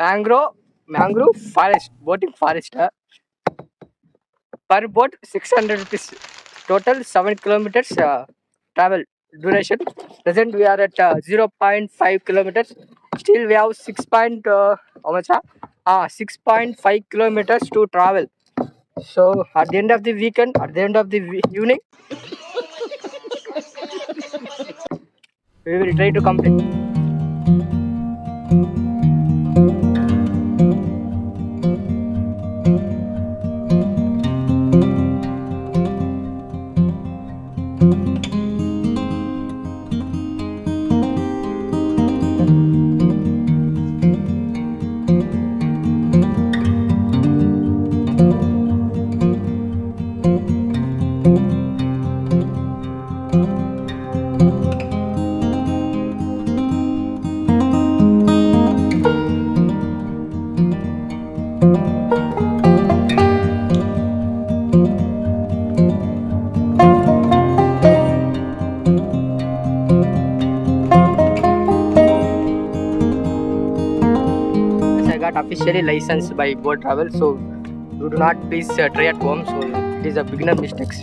mangrove forest, boating forest. Per boat 600 rupees. Total 7 kilometers travel duration. Present we are at 0.5 kilometers. Still we have 6 point how much? 6.5 kilometers to travel. So at the end of the weekend, at the end of the evening, we will try to complete. I got officially licensed by Boat Travel, so you do not please try at home. So it is a beginner mistakes.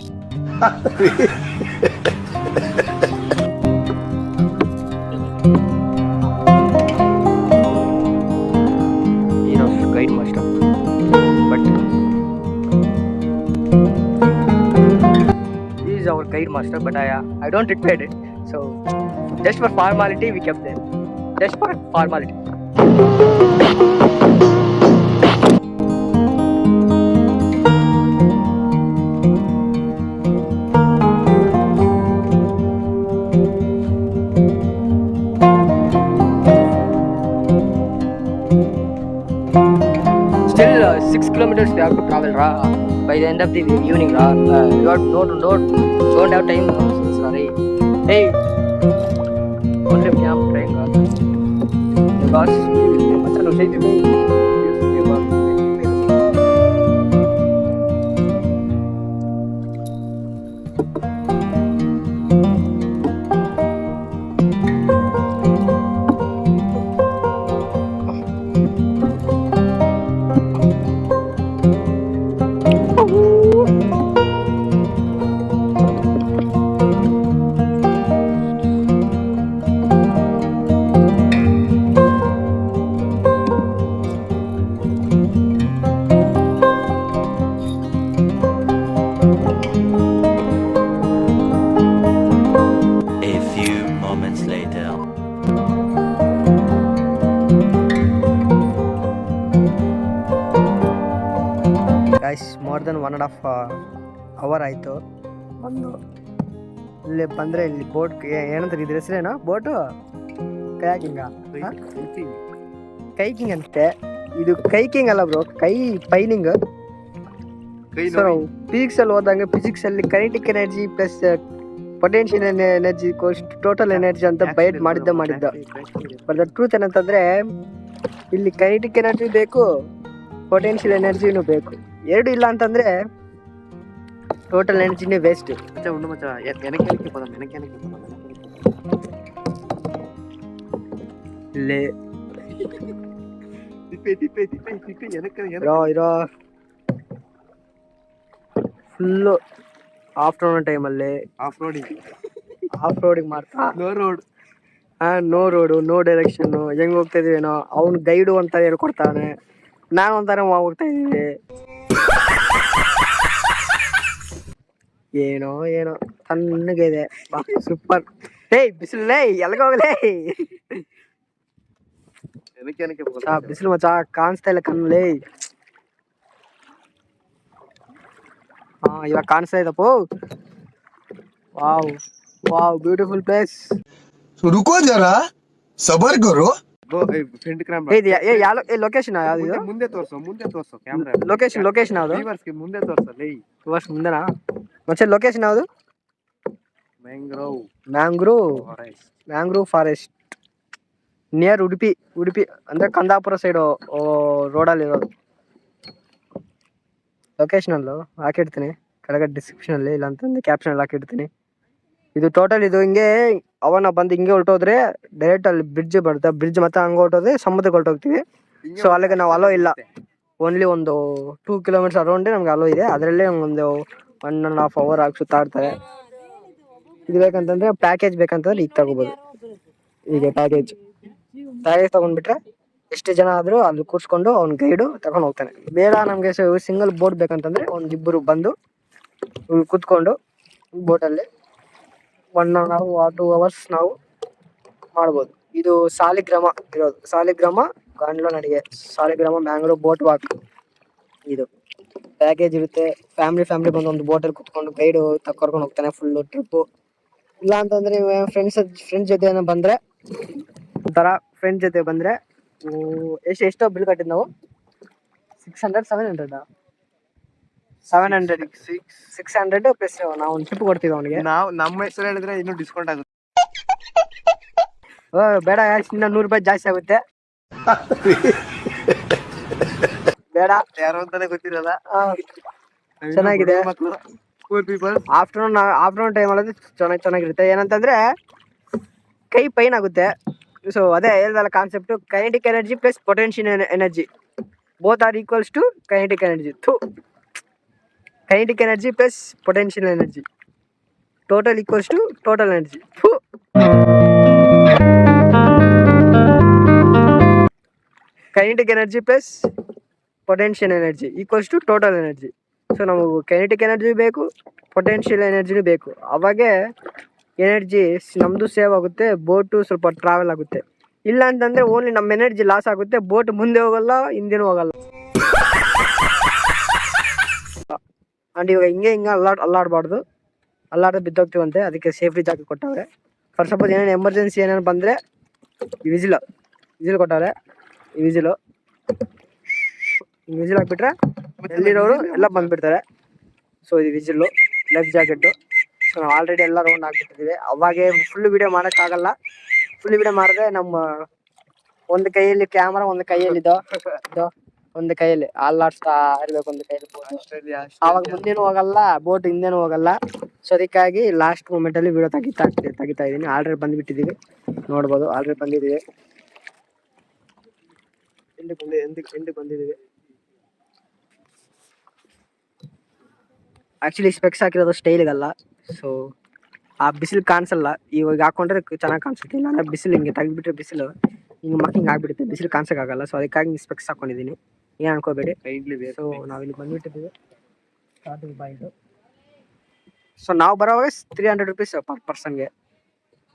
Year of guide master, but he is our guide master. But I don't regret it. So just for formality, we kept there. Just for formality. Still 6 kilometers we have to travel by the end of the evening. We got don't have time. Sorry. Hey, only me I'm trying. Because macam no say to me. Guys more than 1.5 hour ಆಯಿತು ಬಂದು. ಇಲ್ಲಿ ಬಂದರೆ ಇಲ್ಲಿ boat ಏನಂತಾರೆ ಇದ್ರ ಹೆಸರೇನೋ boat ಕೈಕಿಂಗ್ ಅಂತೆ. ಇದು ಕೈಕಿಂಗ್ ಅಲ್ಲ ಬ್ರೋ, ಪೈನಿಂಗ್. ಫಿಸಿಕ್ಸ್ ಅಲ್ಲಿ ಹೋದಂಗೆ ಫಿಸಿಕ್ಸ್ ಅಲ್ಲಿ kinetic energy plus potential energy total energy ಅಂತ ಬೈಟ್ ಮಾಡಿದ್ದ. ಬಟ್ ದ ಟ್ರೂತ್ ಏನಂತಂದ್ರೆ ಇಲ್ಲಿ ಕೈನೆಟಿಕ್ ಎನರ್ಜಿ ಬೇಕು, ಪೊಟೆನ್ಷಿಯಲ್ ಎನರ್ಜಿನೂ ಬೇಕು. ಎರಡು ಇಲ್ಲ ಅಂತಂದ್ರೆ ಟೋಟಲ್ ಎನರ್ಜಿನೇ ವೇಸ್ಟ್. ಇಲ್ಲೇ ಇರೋ ಫುಲ್ಲು ಆಫ್ಟರ್ನೂನ್ ಟೈಮಲ್ಲಿ ಆಫ್ ರೋಡಿಂಗ್ ಮಾಡ್ತಾ ನೋ ರೋಡು ನೋ ಡೈರೆಕ್ಷನ್, ಹೆಂಗ್ ಹೋಗ್ತಾ ಇದೀವೇನೋ. ಅವ್ನು ಗೈಡು ಅಂತ ಹೇಳ್ಕೊಡ್ತಾನೆ, ನಾನು ಒಂಥರ ಹೋಗ್ತಾ ಇದೀವಿ. ಏನೋ ತಣ್ಣಗೆ ಇದೆ, ಸೂಪರ್. ಬಿಸಿಲು ಎಲ್ಗೋಗ್ಲೇ ಬಿಸಿಲು ಮಚ್ಚ ಕಾಣಿಸ್ತಾ ಇಲ್ಲ ಕಣ್ಣಲ್ಲಿ. ಇವಾಗ ಕಾಣಿಸ್ತಾ ಇದಪ್ಪ. Wow beautiful place. रुको जरा सबर करो. ಲೊಕೇಶನ್ ಯಾವ್ದು? ಮುಂದೆ ತೋರ್ಸು ಕ್ಯಾಮ್ರಾ. ಲೊಕೇಶನ್ ಯಾವ್ದು? ಮುಂದೆ ತೋರ್ಸಲ್ಲ. ಮುಂದೆನಾ ಮತ್ತೆ ಲೊಕೇಶನ್ ಯಾವ್ದು? ಮ್ಯಾಂಗ್ರೋವ್ ಫಾರೆಸ್ಟ್ ನಿಯರ್ ಉಡುಪಿ ಅಂದ್ರೆ ಕಂದಾಪುರ ಸೈಡು ರೋಡಲ್ಲಿ ಇರೋದು. ಲೊಕೇಶನಲ್ಲು ಹಾಕಿಡ್ತೀನಿ ಕೆಳಗಡೆ ಡಿಸ್ಕ್ರಿಪ್ಷನ್ ಅಲ್ಲಿ, ಇಲ್ಲ ಅಂತಂದ್ರೆ ಕ್ಯಾಪ್ಷನ್ ಅಲ್ಲಿ ಹಾಕಿಡ್ತೀನಿ. ಇದು ಟೋಟಲ್ ಇದು ಹಿಂಗೆ ಅವನ ಬಂದು ಹಿಂಗೆ ಹೊರಟೋದ್ರೆ ಡೈರೆಕ್ಟ್ ಅಲ್ಲಿ ಬ್ರಿಡ್ಜ್ ಬರುತ್ತೆ. ಬ್ರಿಡ್ಜ್ ಮತ್ತೆ ಹಂಗೆ ಹೊರಟೋದ್ರೆ ಸಮುದ್ರಕ್ಕೆ ಹೊರಟೋಗ್ತೀವಿ. ಸೊ ಅಲ್ಲಿಗೆ ನಾವು ಅಲೋ ಇಲ್ಲ. ಓನ್ಲಿ ಒಂದು 2 ಕಿಲೋಮೀಟರ್ಸ್ ಅರೌಂಡ್ ನಮ್ಗೆ ಅಲೋ ಇದೆ. ಅದರಲ್ಲೇ ಒಂದು 1.5 ಅವರ್ ಆಗಿ ಸುತ್ತಾಡ್ತಾರೆ. ಇದು ಬೇಕಂತಂದ್ರೆ ಪ್ಯಾಕೇಜ್ ಬೇಕಂತಂದ್ರೆ ಈಗ ತಗೋಬಹುದು. ಈಗ ಪ್ಯಾಕೇಜ್ ತಗೊಂಡ್ಬಿಟ್ರೆ ಎಷ್ಟು ಜನ ಆದ್ರೂ ಅಲ್ಲಿ ಕೂರ್ಸ್ಕೊಂಡು ಅವ್ನ ಗೈಡು ತಗೊಂಡ್ ಹೋಗ್ತಾನೆ. ಬೇಡ ನಮ್ಗೆ ಸಿಂಗಲ್ ಬೋಟ್ ಬೇಕಂತಂದ್ರೆ ಒಂದಿಬ್ಬರು ಬಂದು ಕುತ್ಕೊಂಡು ಬೋಟಲ್ಲಿ 1.5 or 2 hours ನಾವು ಮಾಡ್ಬೋದು. ಇದು ಸಾಲಿಗ್ರಾಮ ಇರೋದು. ಸಾಲಿಗ್ರಾಮ ಗಾಂಡ್ಲ ನಡಿಗೆ, ಸಾಲಿಗ್ರಾಮ ಮ್ಯಾಂಗ್ಳೂರ್ ಬೋಟ್ ವಾಕ್. ಇದು ಪ್ಯಾಕೇಜ್ ಇರುತ್ತೆ. ಫ್ಯಾಮಿಲಿ ಬಂದು ಒಂದು ಬೋಟಲ್ಲಿ ಕುತ್ಕೊಂಡು ಗೈಡ್ ಕರ್ಕೊಂಡು ಹೋಗ್ತಾನೆ ಫುಲ್ ಟ್ರಿಪ್. ಇಲ್ಲ ಅಂತಂದ್ರೆ ಫ್ರೆಂಡ್ಸ್ ಜೊತೆ ಬಂದ್ರೆ ಒಂಥರ ಫ್ರೆಂಡ್ಸ್ ಜೊತೆ ಬಂದ್ರೆ ಎಷ್ಟೋ ಬಿಲ್ ಕಟ್ಟಿದ್ ನಾವು 600 700 ಪ್ಲಸ್ ನಾವು ಒಂದು ಟ್ರಿಪ್ ಕೊಡ್ತೀವಿ ಅವನಿಗೆ. ನಾವು ನಮ್ಮ ಹೆಸರು ಹೇಳಿದ್ರೆ ಇನ್ನೂ ಡಿಸ್ಕೌಂಟ್ ಆಗುತ್ತೆ. ಬೇಡ ಇನ್ನ 100 ರೂಪಾಯಿ ಜಾಸ್ತಿ ಆಗುತ್ತೆ. ಬೇಡ ಯಾರು ಅಂತಾನೆ ಗೊತ್ತಿರಲ್ಲ. ಚೆನ್ನಾಗಿದೆ. ಪೂರ್ ಪೀಪಲ್ ಆಫ್ಟರ್ನೂನ್ ಟೈಮ್ ಅಲ್ಲಿ ಚೆನ್ನಾಗಿರುತ್ತೆ. ಏನಂತಂದ್ರೆ ಕೈ ಪೈನ್ ಆಗುತ್ತೆ. ಸೊ ಅದೇ ಹೇಳ್ದಲ್ಲ concept, kinetic energy plus potential energy both are equals to kinetic energy. Kinetic energy plus potential energy total equals to total energy. Kinetic energy plus potential energy equals to total energy. So ನಮಗೆ kinetic energy ಬೇಕು, potential ಎನರ್ಜಿನೂ ಬೇಕು. ಅವಾಗೆ energy ನಮ್ಮದು save ಆಗುತ್ತೆ, boat ಸ್ವಲ್ಪ travel ಆಗುತ್ತೆ. ಇಲ್ಲ ಅಂತಂದರೆ ಓನ್ಲಿ ನಮ್ಮ ಎನರ್ಜಿ ಲಾಸ್ ಆಗುತ್ತೆ, ಬೋಟ್ ಮುಂದೆ ಹೋಗಲ್ಲ, ಹಿಂದೆನೂ ಹೋಗಲ್ಲ. ಆ್ಯಂಡ್ ಇವಾಗ ಹಿಂಗೆ ಅಲ್ಲಾಡಬಾರ್ದು, ಅಲ್ಲಾಡ್ದು ಬಿದ್ದೋಗ್ತೀವಂತೆ. ಅದಕ್ಕೆ ಸೇಫ್ಟಿ ಜಾಕೆಟ್ ಕೊಟ್ಟವ್ರೆ. ಫಾರ್ ಸಪೋಸ್ ಏನೇನು ಎಮರ್ಜೆನ್ಸಿ ಏನೇನು ಬಂದರೆ ವಿಜಿಲ್ ಕೊಟ್ಟವ್ರೆ. ಈ ವಿಜಿಲ್ ಹಾಕ್ಬಿಟ್ರೆ ಎಲ್ಲಿರೋರು ಎಲ್ಲ ಬಂದ್ಬಿಡ್ತಾರೆ. ಸೊ ಇದು ವಿಜಿಲ್ಲು, ಲೈಫ್ ಜಾಕೆಟ್ಟು. ಸೊ ನಾವು ಆಲ್ರೆಡಿ ಎಲ್ಲ ರೌಂಡ್ ಹಾಕ್ಬಿಟ್ಟಿದ್ದೀವಿ. ಅವಾಗೆ ಫುಲ್ ವಿಡಿಯೋ ಮಾಡೋಕ್ಕಾಗಲ್ಲ. ಫುಲ್ ವಿಡಿಯೋ ಮಾಡಿದ್ರೆ ನಮ್ಮ ಒಂದು ಕೈಯಲ್ಲಿ ಕ್ಯಾಮ್ರಾ, ಒಂದು ಕೈಯಲ್ಲಿ ಒಂದು ಕೈಯಲ್ಲಿ ಅಲ್ಲಾಡ್ಸ್ತಾ ಇರ್ಬೇಕು, ಒಂದು ಕೈಯಲ್ಲಿ. ಆವಾಗ ಮುಂದೇನು ಹೋಗಲ್ಲ, ಬೋಟ್ ಹಿಂದೇನು ಹೋಗಲ್ಲ. ಸೊ ಅದಕ್ಕಾಗಿ ಲಾಸ್ಟ್ ಮೂಮೆಂಟಲ್ಲಿ ವಿಡಿಯೋ ತೆಗಿತಾ ಇದ್ದೀನಿ. ಆಲ್ರೆಡಿ ಬಂದುಬಿಟ್ಟಿದ್ದೀವಿ, ನೋಡ್ಬೋದು. ಆಲ್ರೆಡಿ ಬಂದಿದ್ದೀವಿ, ಎಂಡಿಗೆ ಬಂದಿದ್ದೀವಿ. ಆ್ಯಕ್ಚುಲಿ ಸ್ಪೆಕ್ಸ್ ಹಾಕಿರೋದು ಸ್ಟೈಲಿಗಲ್ಲ. ಸೊ ಆ ಬಿಸಿಲು ಕಾಣಿಸಲ್ಲ. ಇವಾಗ ಹಾಕೊಂಡ್ರೆ ಚೆನ್ನಾಗಿ ಕಾಣಿಸುತ್ತೆ. ಇಲ್ಲ ಬಿಸಿಲು ಹಿಂಗೆ ತೆಗೆದ್ಬಿಟ್ರೆ ಬಿಸಿಲು ಹಿಂಗೆ ಆಗ್ಬಿಡುತ್ತೆ, ಬಿಸಿಲು ಕಾಣಿಸೋಕ್ಕಾಗಲ್ಲ. ಸೊ ಅದಕ್ಕಾಗಿ ಸ್ಪೆಕ್ಸ್ ಹಾಕೊಂಡಿದ್ದೀನಿ, ಏನು ಅನ್ಕೋಬೇಡಿ. ಸೊ ನಾವಿಲ್ಲಿ ಬಂದುಬಿಟ್ಟಿದ್ದೀವಿ ಸ್ಟಾರ್ಟಿಂಗ್ ಪಾಯಿಂಟು. ಸೊ ನಾವು ಬರೋವಾಗ 300 rupees ಪರ್ ಪರ್ಸನ್ಗೆ.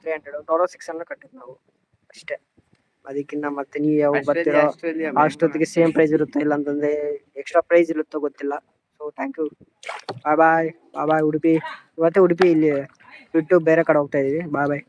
300 ಟೋಟಲ್ 600 ಕಟ್ಟಿದ್ದು ನಾವು ಅಷ್ಟೇ. ಅದಕ್ಕಿಂತ ಮತ್ತೆ ನೀವು ಯಾವಾಗ ಬರ್ತೀರೋ ಅಷ್ಟೊತ್ತಿಗೆ ಸೇಮ್ ಪ್ರೈಸ್ ಇರುತ್ತೆ, ಇಲ್ಲ ಅಂತಂದರೆ ಎಕ್ಸ್ಟ್ರಾ ಪ್ರೈಸ್ ಇರುತ್ತೋ ಗೊತ್ತಿಲ್ಲ. ಸೊ ಥ್ಯಾಂಕ್ ಯು, ಬಾಯ್ ಉಡುಪಿ. ಇವತ್ತೇ ಉಡುಪಿ ಇಲ್ಲಿ ಬಿಟ್ಟು ಬೇರೆ ಕಡೆ ಹೋಗ್ತಾ ಇದ್ದೀವಿ. ಬಾಯ್.